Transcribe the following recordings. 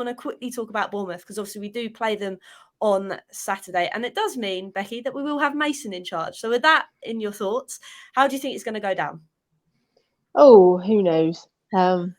want to quickly talk about Bournemouth, because obviously we do play them on Saturday, and it does mean, Becky, that we will have Mason in charge. So with that in your thoughts, how do you think it's going to go down? Oh, who knows? There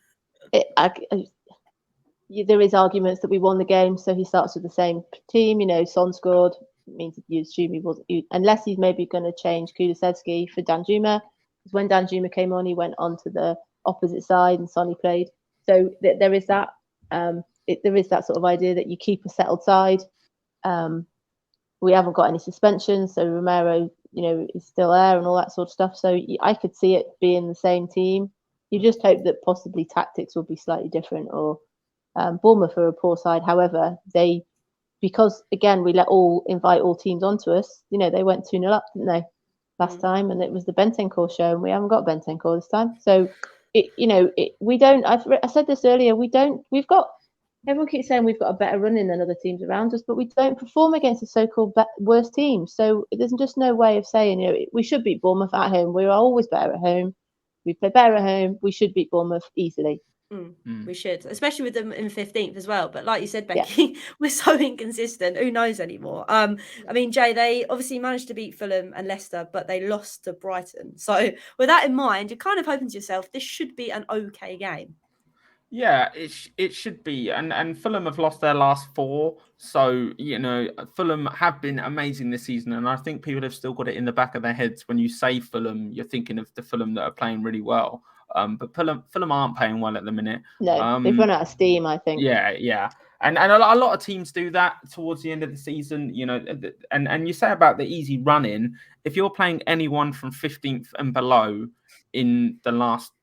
is arguments that we won the game, so he starts with the same team. Son scored. It means you assume he wasn't, unless he's maybe going to change Kulusevski for Danjuma, because when Danjuma came on, he went on to the opposite side and Sonny played. So there is that. There is that sort of idea that you keep a settled side. We haven't got any suspensions, so Romero, is still there and all that sort of stuff. So I could see it being the same team. You just hope that possibly tactics will be slightly different. Or Bournemouth are a poor side. However, because again we invite all teams onto us. They went 2-0 up, didn't they, last time, and it was the Bentancur show, and we haven't got Bentancur this time. So we don't. I said this earlier. We've got. Everyone keeps saying we've got a better running than other teams around us, but we don't perform against the so-called worst teams. So there's just no way of saying, we should beat Bournemouth at home. We're always better at home. We play better at home. We should beat Bournemouth easily. We should, especially with them in 15th as well. But like you said, Becky, we're so inconsistent. Who knows anymore? I mean, Jay, they obviously managed to beat Fulham and Leicester, but they lost to Brighton. So with that in mind, you're kind of hoping to yourself, this should be an okay game. Yeah, it should be. And Fulham have lost their last 4. So, Fulham have been amazing this season. And I think people have still got it in the back of their heads. When you say Fulham, you're thinking of the Fulham that are playing really well. But Fulham aren't playing well at the minute. No, they've run out of steam, I think. Yeah. And a lot of teams do that towards the end of the season, and you say about the easy run-in. If you're playing anyone from 15th and below in the last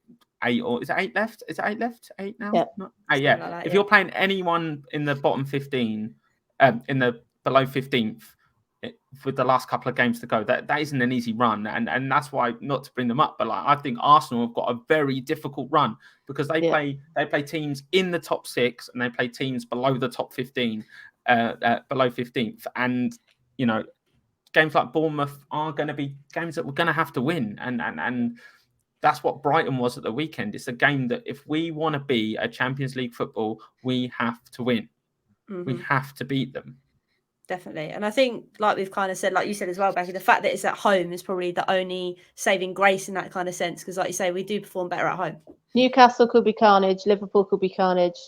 8, or is it 8 left? Is it 8 left? 8 now? Yeah. No? 8, yeah. Like that, if you're playing anyone in the bottom 15, in the below 15th, with the last couple of games to go, that isn't an easy run, and that's why, not to bring them up, but I think Arsenal have got a very difficult run, because they play teams in the top 6 and they play teams below the top 15, below 15th, and games like Bournemouth are going to be games that we're going to have to win, and that's what Brighton was at the weekend. It's a game that if we want to be a Champions League football, we have to win. Mm-hmm. We have to beat them. Definitely. And I think, like we've kind of said, like you said as well, Becky, the fact that it's at home is probably the only saving grace in that kind of sense, because like you say, we do perform better at home. Newcastle could be carnage. Liverpool could be carnage.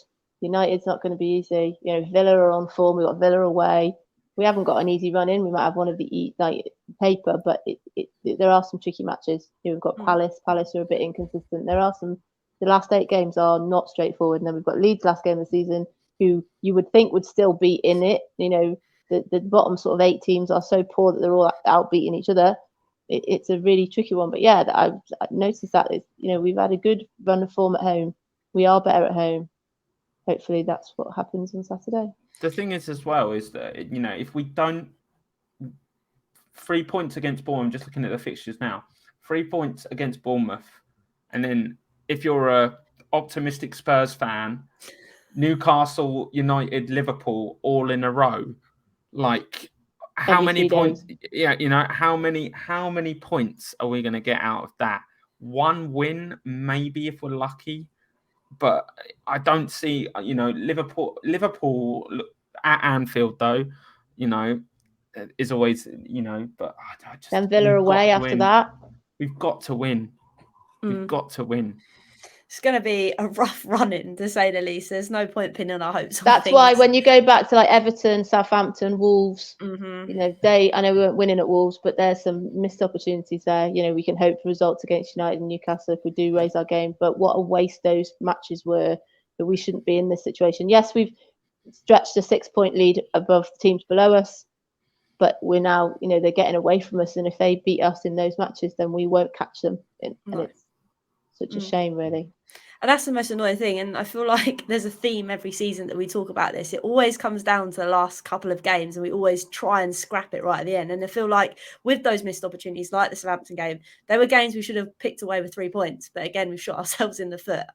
United's not going to be easy. Villa are on form. We've got Villa away. We haven't got an easy run in. We might have one of the paper, but there are some tricky matches. We've got Palace. Palace are a bit inconsistent. The last 8 games are not straightforward. And then we've got Leeds last game of the season, who you would think would still be in it. The bottom sort of 8 teams are so poor that they're all out beating each other. It's a really tricky one. But yeah, I noticed that we've had a good run of form at home. We are better at home. Hopefully that's what happens on Saturday. The thing is as well is that, if we don't, 3 points against Bournemouth, just looking at the fixtures now, 3 points against Bournemouth. And then if you're a optimistic Spurs fan, Newcastle, United, Liverpool, all in a row, like how many points? Yeah, how many points are we going to get out of that? 1 win, maybe, if we're lucky. But I don't see, Liverpool at Anfield, though, is always, but I just... Then Villa away after that. We've got to win. We've got to win. It's going to be a rough run-in, to say the least. There's no point pinning our hopes on That's things. why when you go back to like Everton, Southampton, Wolves, I know we weren't winning at Wolves, but there's some missed opportunities there. We can hope for results against United and Newcastle if we do raise our game. But what a waste those matches were, that we shouldn't be in this situation. Yes, we've stretched a 6-point lead above the teams below us, but we're now, they're getting away from us. And if they beat us in those matches, then we won't catch them. And it's such a shame, really. And that's the most annoying thing. And I feel like there's a theme every season that we talk about this. It always comes down to the last couple of games, and we always try and scrap it right at the end. And I feel like with those missed opportunities, like the Southampton game, there were games we should have picked away with 3 points. But again, we've shot ourselves in the foot.